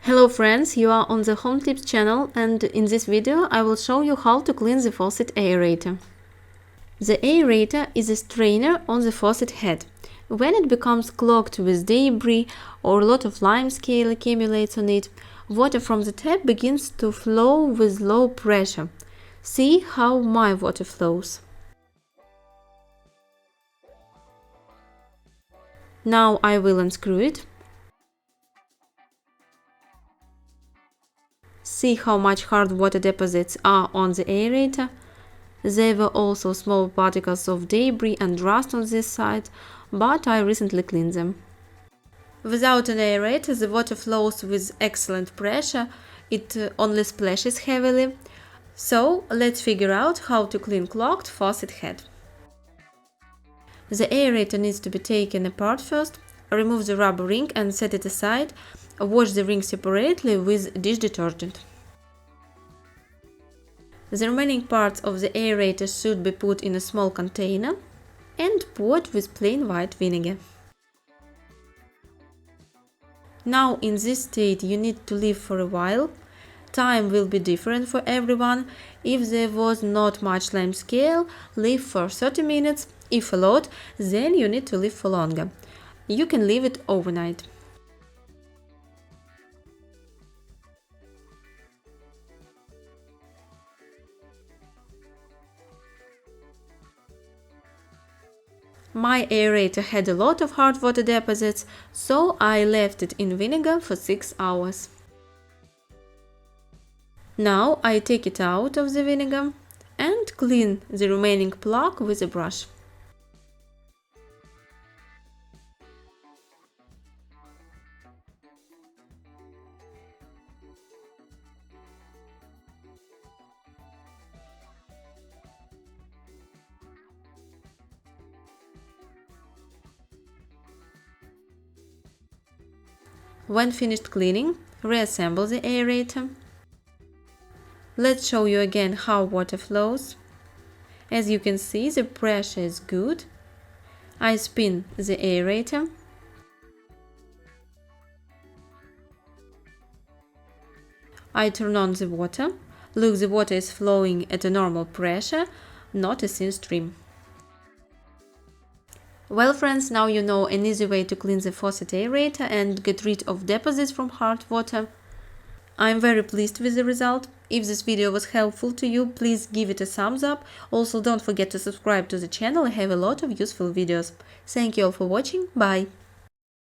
Hello friends, you are on the Home Tips channel, and in this video I will show you how to clean the faucet aerator. The aerator is a strainer on the faucet head. When it becomes clogged with debris or a lot of lime scale accumulates on it, water from the tap begins to flow with low pressure. See how my water flows. Now I will unscrew it. See how much hard water deposits are on the aerator. There were also small particles of debris and rust on this side, but I recently cleaned them. Without an aerator, the water flows with excellent pressure. It only splashes heavily. So let's figure out how to clean clogged faucet head. The aerator needs to be taken apart first. Remove the rubber ring and set it aside. Wash the ring separately with dish detergent. The remaining parts of the aerator should be put in a small container and poured with plain white vinegar. Now in this state you need to leave for a while. Time will be different for everyone. If there was not much lime scale, leave for 30 minutes. If a lot, then you need to leave for longer. You can leave it overnight. My aerator had a lot of hard water deposits, so I left it in vinegar for 6 hours. Now I take it out of the vinegar and clean the remaining plaque with a brush. When finished cleaning, reassemble the aerator. Let's show you again how water flows. As you can see, the pressure is good. I spin the aerator. I turn on the water. Look, the water is flowing at a normal pressure, not a thin stream. Well friends, now you know an easy way to clean the faucet aerator and get rid of deposits from hard water. I'm very pleased with the result. If this video was helpful to you, please give it a thumbs up. Also, don't forget to subscribe to the channel, I have a lot of useful videos. Thank you all for watching, bye!